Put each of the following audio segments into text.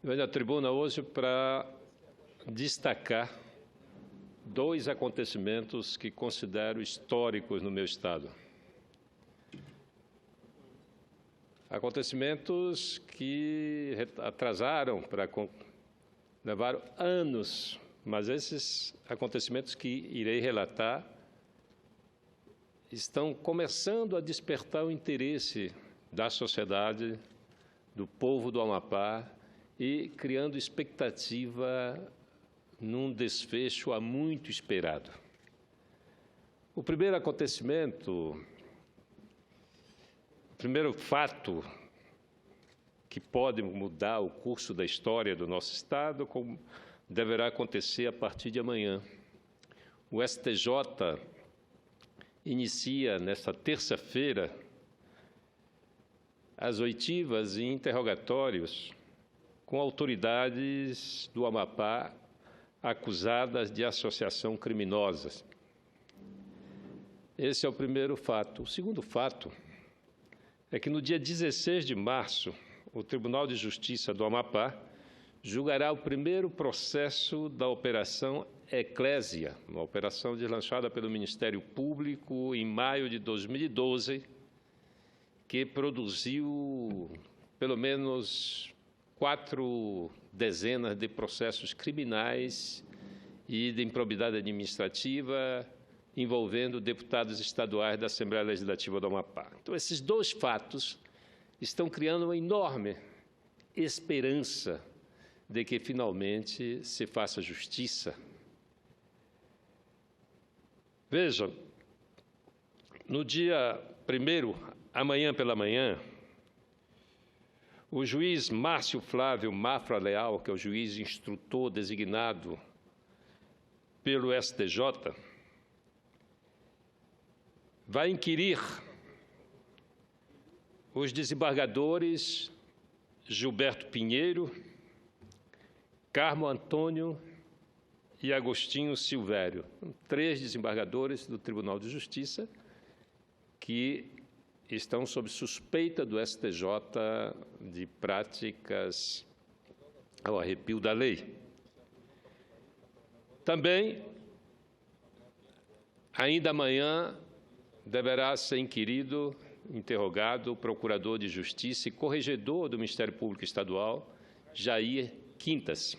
Eu venho à tribuna hoje para destacar dois acontecimentos que considero históricos no meu Estado. Acontecimentos que atrasaram, levaram anos, mas esses acontecimentos que irei relatar estão começando a despertar o interesse da sociedade, do povo do Amapá e criando expectativa num desfecho há muito esperado. O primeiro acontecimento, o primeiro fato que pode mudar o curso da história do nosso Estado, como deverá acontecer a partir de amanhã. O STJ inicia, nesta terça-feira, as oitivas e interrogatórios com autoridades do Amapá acusadas de associação criminosa. Esse é o primeiro fato. O segundo fato é que no dia 16 de março, o Tribunal de Justiça do Amapá julgará o primeiro processo da Operação Eclésia, uma operação deslanchada pelo Ministério Público em maio de 2012, que produziu pelo menos 4 dezenas de processos criminais e de improbidade administrativa envolvendo deputados estaduais da Assembleia Legislativa do Amapá. Então, esses dois fatos estão criando uma enorme esperança de que finalmente se faça justiça. Veja, no dia 1º, amanhã pela manhã, o juiz Márcio Flávio Mafra Leal, que é o juiz instrutor designado pelo STJ, vai inquirir os desembargadores Gilberto Pinheiro, Carmo Antônio e Agostinho Silvério, 3 desembargadores do Tribunal de Justiça que estão sob suspeita do STJ de práticas ao arrepio da lei. Também, ainda amanhã, deverá ser inquirido, interrogado, o Procurador de Justiça e Corregedor do Ministério Público Estadual, Jair Quintas.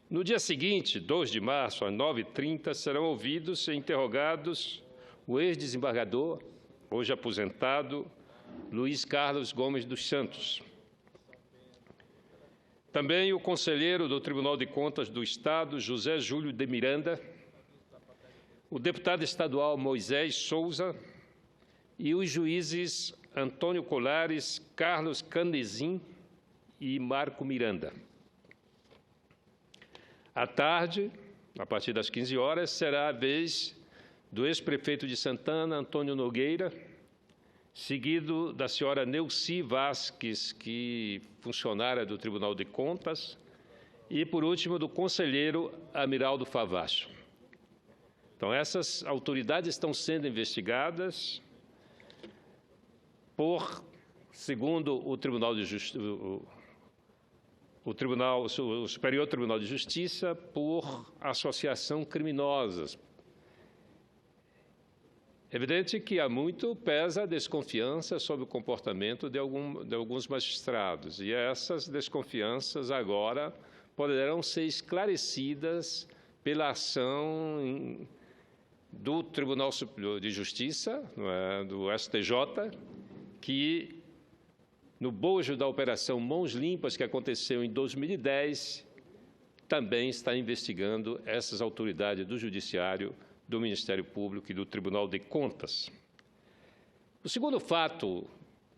No dia seguinte, 2 de março, às 9h30, serão ouvidos e interrogados o ex-desembargador, hoje aposentado, Luiz Carlos Gomes dos Santos. Também o conselheiro do Tribunal de Contas do Estado, José Júlio de Miranda, o deputado estadual Moisés Souza e os juízes Antônio Colares, Carlos Canezin e Marco Miranda. À tarde, a partir das 15 horas, será a vez do ex-prefeito de Santana, Antônio Nogueira, seguido da senhora Neuci Vasques, que funcionária do Tribunal de Contas, e, por último, do conselheiro Amiraldo Favacho. Então, essas autoridades estão sendo investigadas por, segundo o Tribunal de Justiça, o Superior Tribunal de Justiça, por associação criminosas. Evidente que há muito pesa a desconfiança sobre o comportamento de alguns magistrados, e essas desconfianças agora poderão ser esclarecidas pela ação do Tribunal Superior de Justiça, do STJ, que, no bojo da Operação Mãos Limpas, que aconteceu em 2010, também está investigando essas autoridades do Judiciário, do Ministério Público e do Tribunal de Contas. O segundo fato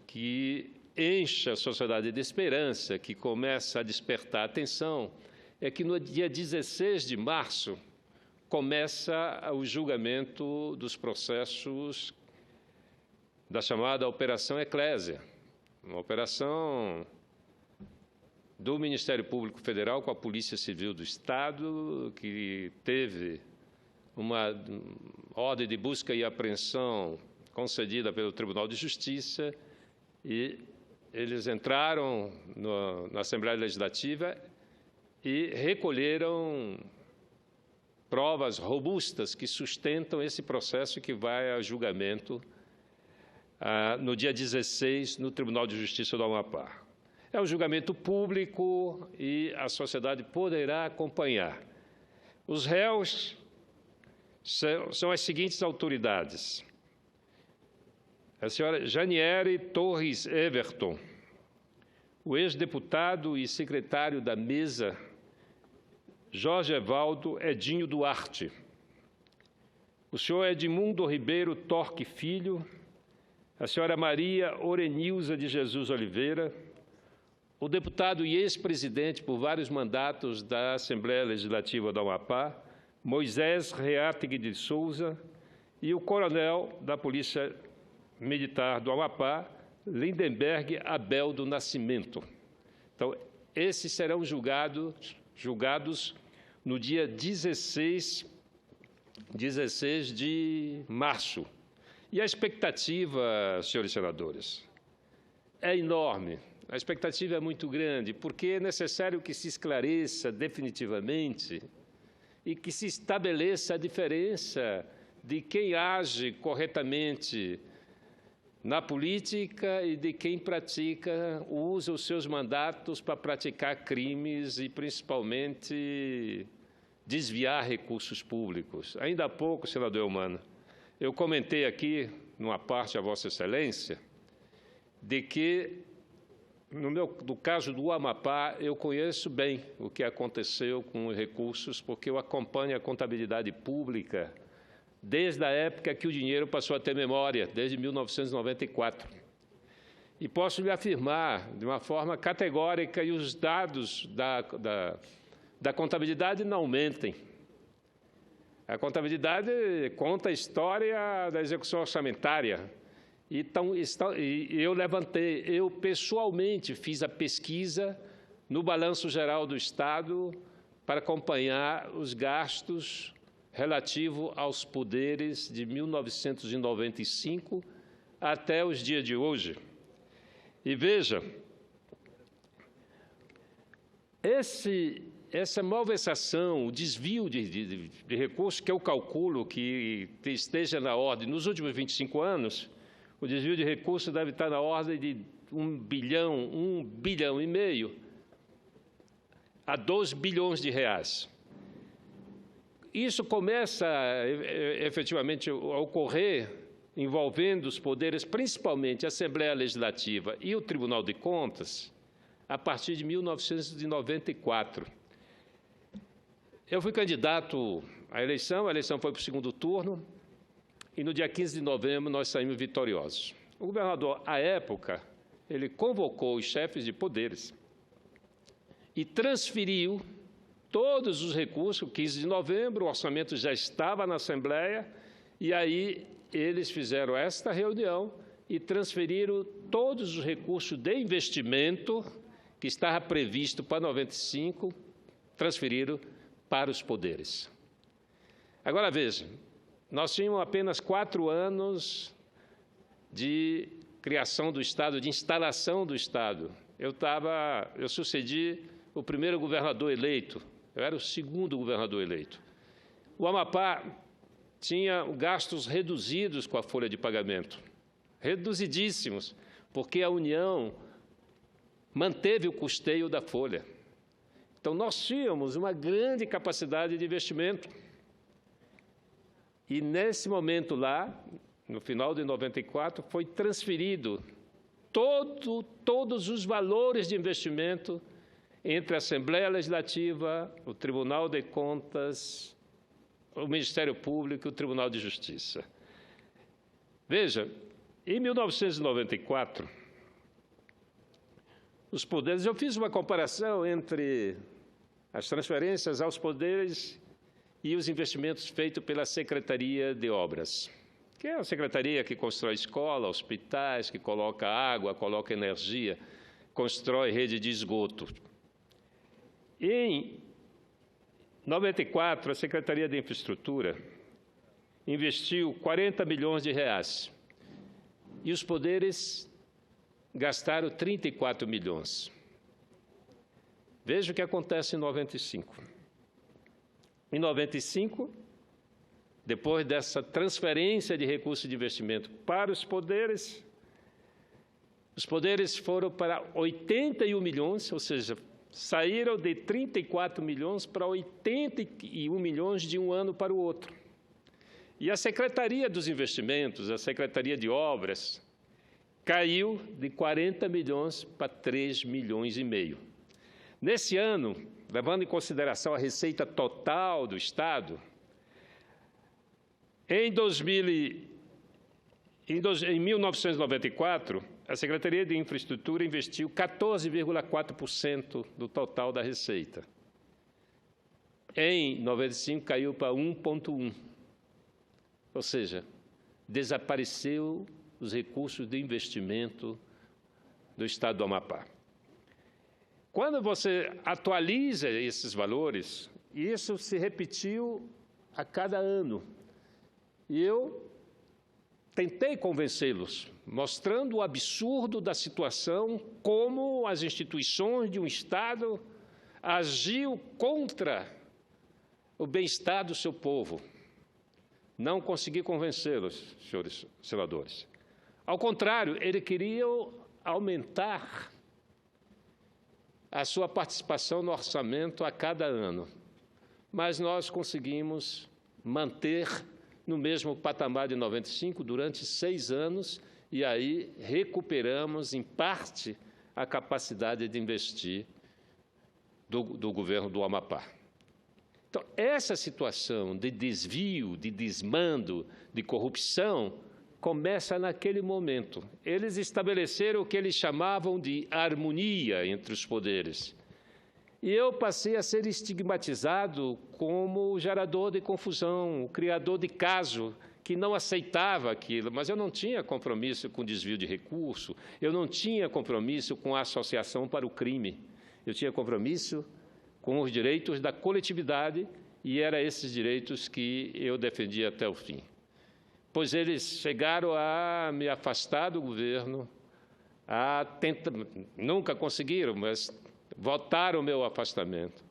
que enche a sociedade de esperança, que começa a despertar atenção, é que no dia 16 de março começa o julgamento dos processos da chamada Operação Eclésia, uma operação do Ministério Público Federal com a Polícia Civil do Estado, que teve uma ordem de busca e apreensão concedida pelo Tribunal de Justiça e eles entraram na Assembleia Legislativa e recolheram provas robustas que sustentam esse processo que vai a julgamento no dia 16, no Tribunal de Justiça do Amapá. É um julgamento público e a sociedade poderá acompanhar. Os réus são as seguintes autoridades: a senhora Janiere Torres Everton, o ex-deputado e secretário da Mesa, Jorge Evaldo Edinho Duarte, o senhor Edmundo Ribeiro Torque Filho, a senhora Maria Orenilza de Jesus Oliveira, o deputado e ex-presidente por vários mandatos da Assembleia Legislativa do Amapá, Moisés Reátegui de Souza, e o coronel da Polícia Militar do Amapá, Lindenberg Abel do Nascimento. Então, esses serão julgados no dia 16 de março. E a expectativa, senhores senadores, é enorme. A expectativa é muito grande, porque é necessário que se esclareça definitivamente e que se estabeleça a diferença de quem age corretamente na política e de quem usa os seus mandatos para praticar crimes e, principalmente, desviar recursos públicos. Ainda há pouco, senador Eumano, eu comentei aqui, numa parte a Vossa Excelência, de que, no caso do Amapá, eu conheço bem o que aconteceu com os recursos, porque eu acompanho a contabilidade pública desde a época que o dinheiro passou a ter memória, desde 1994. E posso lhe afirmar, de uma forma categórica, e os dados da contabilidade não mentem. A contabilidade conta a história da execução orçamentária. Então, eu pessoalmente fiz a pesquisa no Balanço Geral do Estado para acompanhar os gastos relativo aos poderes de 1995 até os dias de hoje. E veja, essa malversação, o desvio de recursos, que eu calculo que esteja na ordem, nos últimos 25 anos, o desvio de recursos deve estar na ordem de 1 bilhão e meio a 2 bilhões de reais. Isso começa efetivamente a ocorrer envolvendo os poderes, principalmente a Assembleia Legislativa e o Tribunal de Contas, a partir de 1994. Eu fui candidato à eleição, a eleição foi para o segundo turno, e no dia 15 de novembro nós saímos vitoriosos. O governador, à época, ele convocou os chefes de poderes e transferiu todos os recursos. 15 de novembro, o orçamento já estava na Assembleia, e aí eles fizeram esta reunião e transferiram todos os recursos de investimento que estava previsto para 95, transferiram para os poderes. Agora, veja, nós tínhamos apenas 4 anos de criação do Estado, de instalação do Estado. Eu sucedi o primeiro governador eleito, eu era o segundo governador eleito. O Amapá tinha gastos reduzidos com a folha de pagamento, reduzidíssimos, porque a União manteve o custeio da folha. Então, nós tínhamos uma grande capacidade de investimento. E, nesse momento lá, no final de 94, foi transferido todos os valores de investimento entre a Assembleia Legislativa, o Tribunal de Contas, o Ministério Público e o Tribunal de Justiça. Veja, em 1994, os poderes, eu fiz uma comparação entre as transferências aos poderes e os investimentos feitos pela Secretaria de Obras, que é a secretaria que constrói escola, hospitais, que coloca água, coloca energia, constrói rede de esgoto. Em 94, a Secretaria de Infraestrutura investiu 40 milhões de reais e os poderes gastaram 34 milhões. Veja o que acontece em 95. Em 95, depois dessa transferência de recursos de investimento para os poderes foram para 81 milhões, ou seja, saíram de 34 milhões para 81 milhões de um ano para o outro. E a Secretaria dos Investimentos, a Secretaria de Obras, caiu de 40 milhões para 3 milhões e meio. Nesse ano, levando em consideração a receita total do Estado, em 1994, a Secretaria de Infraestrutura investiu 14,4% do total da receita. Em 95, caiu para 1,1%. Ou seja, desapareceu os recursos de investimento do Estado do Amapá. Quando você atualiza esses valores, isso se repetiu a cada ano. E eu tentei convencê-los, mostrando o absurdo da situação, como as instituições de um Estado agiam contra o bem-estar do seu povo. Não consegui convencê-los, senhores senadores. Ao contrário, eles queriam aumentar a sua participação no orçamento a cada ano. Mas nós conseguimos manter no mesmo patamar de 95 durante 6 anos, e aí recuperamos, em parte, a capacidade de investir do governo do Amapá. Então, essa situação de desvio, de desmando, de corrupção, começa naquele momento. Eles estabeleceram o que eles chamavam de harmonia entre os poderes. E eu passei a ser estigmatizado como o gerador de confusão, o criador de caso, que não aceitava aquilo, mas eu não tinha compromisso com desvio de recurso, eu não tinha compromisso com a associação para o crime, eu tinha compromisso com os direitos da coletividade, e eram esses direitos que eu defendia até o fim. Pois eles chegaram a me afastar do governo, nunca conseguiram, mas votaram o meu afastamento.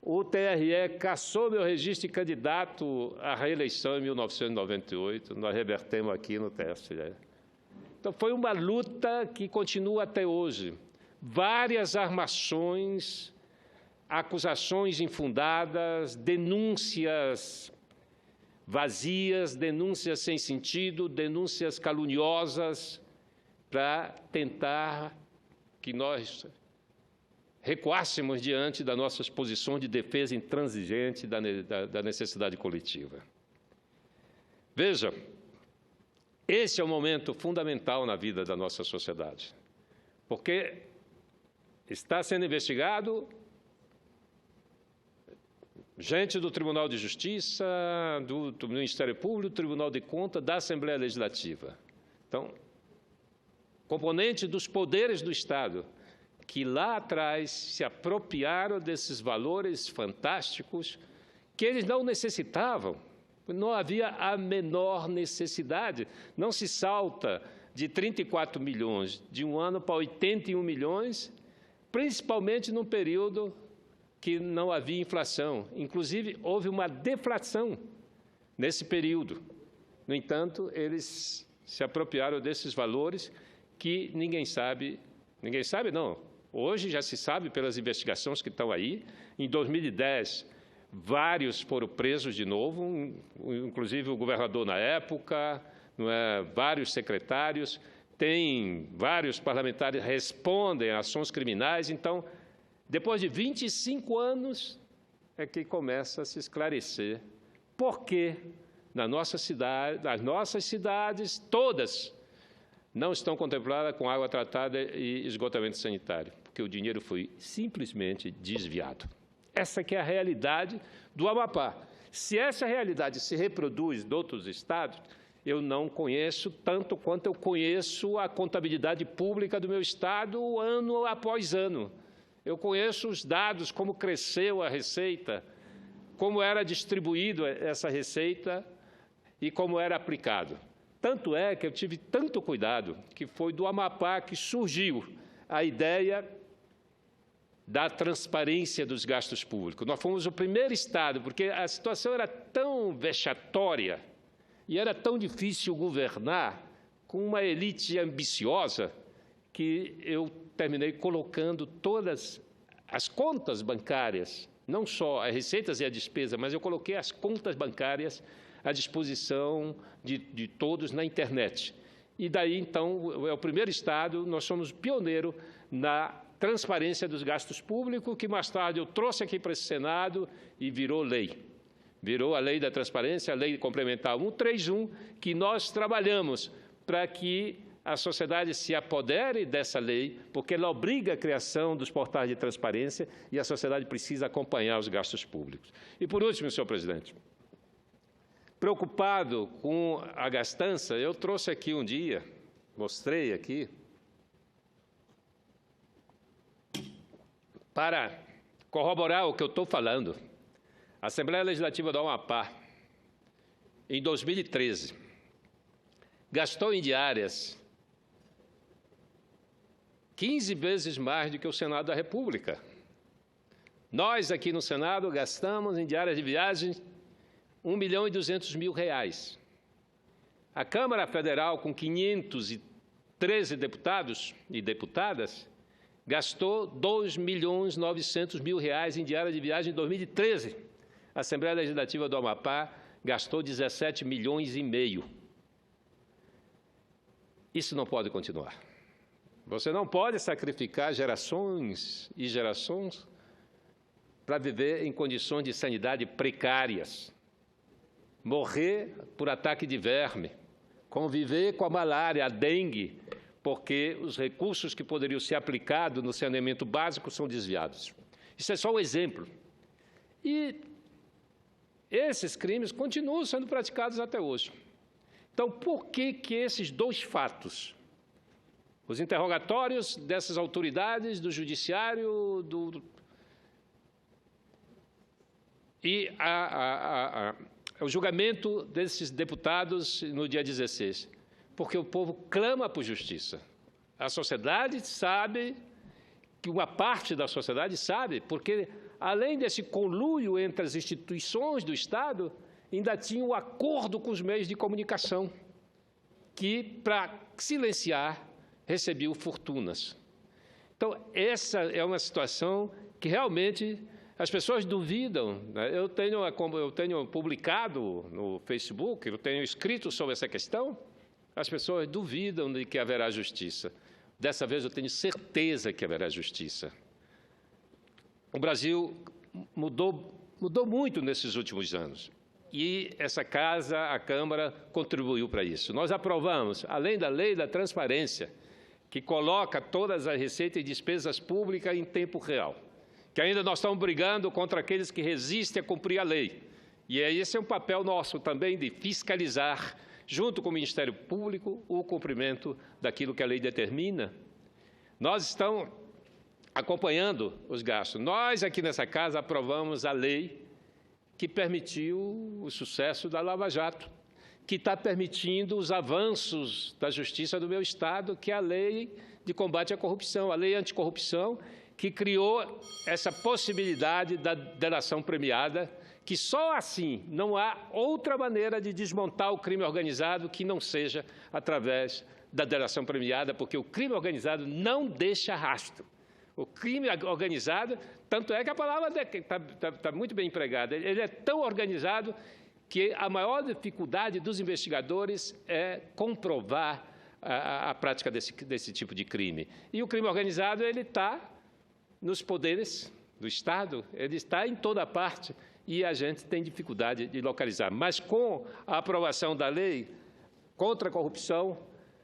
O TRE cassou meu registro de candidato à reeleição em 1998, nós revertemos aqui no TSE. Então, foi uma luta que continua até hoje. Várias armações, acusações infundadas, denúncias vazias, denúncias sem sentido, denúncias caluniosas, para tentar que nós recuássemos diante das nossas posições de defesa intransigente da necessidade coletiva. Veja, esse é um momento fundamental na vida da nossa sociedade, porque está sendo investigado gente do Tribunal de Justiça, do Ministério Público, do Tribunal de Contas, da Assembleia Legislativa. Então, componente dos poderes do Estado, que lá atrás se apropriaram desses valores fantásticos que eles não necessitavam, não havia a menor necessidade. Não se salta de 34 milhões de um ano para 81 milhões, principalmente num período que não havia inflação. Inclusive, houve uma deflação nesse período. No entanto, eles se apropriaram desses valores que ninguém sabe não, hoje já se sabe pelas investigações que estão aí. Em 2010, vários foram presos de novo, inclusive o governador na época, vários secretários, tem vários parlamentares que respondem a ações criminais. Então, depois de 25 anos, é que começa a se esclarecer por que nas nossas cidades, todas, não estão contempladas com água tratada e esgotamento sanitário, porque o dinheiro foi simplesmente desviado. Essa que é a realidade do Amapá. Se essa realidade se reproduz de outros estados, eu não conheço tanto quanto eu conheço a contabilidade pública do meu estado ano após ano. Eu conheço os dados, como cresceu a receita, como era distribuída essa receita e como era aplicado. Tanto é que eu tive tanto cuidado, que foi do Amapá que surgiu a ideia da transparência dos gastos públicos. Nós fomos o primeiro estado, porque a situação era tão vexatória e era tão difícil governar com uma elite ambiciosa que eu terminei colocando todas as contas bancárias, não só as receitas e a despesa, mas eu coloquei as contas bancárias à disposição de todos na internet. E daí, então, é o primeiro estado, nós somos pioneiro na transparência dos gastos públicos, que mais tarde eu trouxe aqui para esse Senado e virou lei. Virou a Lei da Transparência, a Lei Complementar 131, que nós trabalhamos para que a sociedade se apodere dessa lei, porque ela obriga a criação dos portais de transparência e a sociedade precisa acompanhar os gastos públicos. E, por último, senhor presidente, preocupado com a gastança, eu trouxe aqui um dia, mostrei aqui, para corroborar o que eu estou falando. A Assembleia Legislativa do Amapá, em 2013, gastou em diárias 15 vezes mais do que o Senado da República. Nós, aqui no Senado, gastamos em diárias de viagem R$1.200.000. A Câmara Federal, com 513 deputados e deputadas, gastou R$2.900.000 em diária de viagem em 2013. A Assembleia Legislativa do Amapá gastou R$17,5 milhões. Isso não pode continuar. Você não pode sacrificar gerações e gerações para viver em condições de sanidade precárias, morrer por ataque de verme, conviver com a malária, a dengue, porque os recursos que poderiam ser aplicados no saneamento básico são desviados. Isso é só um exemplo. E esses crimes continuam sendo praticados até hoje. Então, por que esses dois fatos, os interrogatórios dessas autoridades, do judiciário, e o julgamento desses deputados no dia 16? Porque o povo clama por justiça. A sociedade sabe, que uma parte da sociedade sabe, porque, além desse conluio entre as instituições do Estado, ainda tinha um acordo com os meios de comunicação, que, para silenciar, recebiam fortunas. Então, essa é uma situação que realmente as pessoas duvidam. Eu tenho publicado no Facebook, eu tenho escrito sobre essa questão, as pessoas duvidam de que haverá justiça. Dessa vez eu tenho certeza que haverá justiça. O Brasil mudou muito nesses últimos anos. E essa casa, a Câmara, contribuiu para isso. Nós aprovamos, além da Lei da Transparência, que coloca todas as receitas e despesas públicas em tempo real, que ainda nós estamos brigando contra aqueles que resistem a cumprir a lei. E esse é um papel nosso também de fiscalizar, junto com o Ministério Público, o cumprimento daquilo que a lei determina. Nós estamos acompanhando os gastos. Nós, aqui nessa casa, aprovamos a lei que permitiu o sucesso da Lava Jato, que está permitindo os avanços da justiça do meu Estado, que é a lei de combate à corrupção, a lei anticorrupção, que criou essa possibilidade da delação premiada, que só assim não há outra maneira de desmontar o crime organizado que não seja através da delação premiada, porque o crime organizado não deixa rastro. O crime organizado, tanto é que a palavra está muito bem empregada, ele é tão organizado que a maior dificuldade dos investigadores é comprovar a prática desse tipo de crime. E o crime organizado, ele está nos poderes do Estado, ele está em toda parte e a gente tem dificuldade de localizar. Mas com a aprovação da lei contra a corrupção,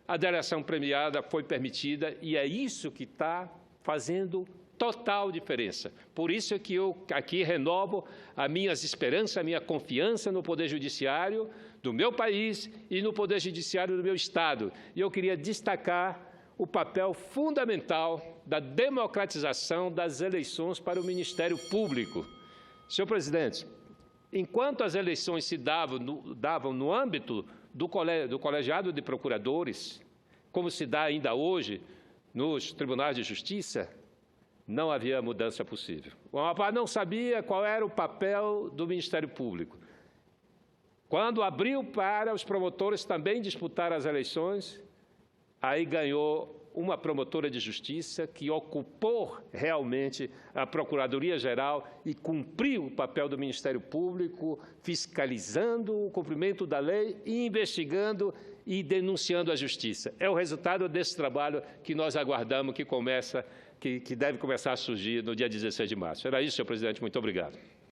a delação premiada foi permitida e é isso que está fazendo total diferença. Por isso é que eu aqui renovo as minhas esperanças, a minha confiança no Poder Judiciário do meu país e no Poder Judiciário do meu Estado. E eu queria destacar o papel fundamental da democratização das eleições para o Ministério Público. Senhor presidente, enquanto as eleições se davam no âmbito do colegiado de procuradores, como se dá ainda hoje nos tribunais de justiça, não havia mudança possível. O Amapá não sabia qual era o papel do Ministério Público. Quando abriu para os promotores também disputar as eleições, aí ganhou uma promotora de justiça que ocupou realmente a Procuradoria-Geral e cumpriu o papel do Ministério Público, fiscalizando o cumprimento da lei e investigando e denunciando a justiça. É o resultado desse trabalho que nós aguardamos que deve começar a surgir no dia 16 de março. Era isso, senhor presidente. Muito obrigado.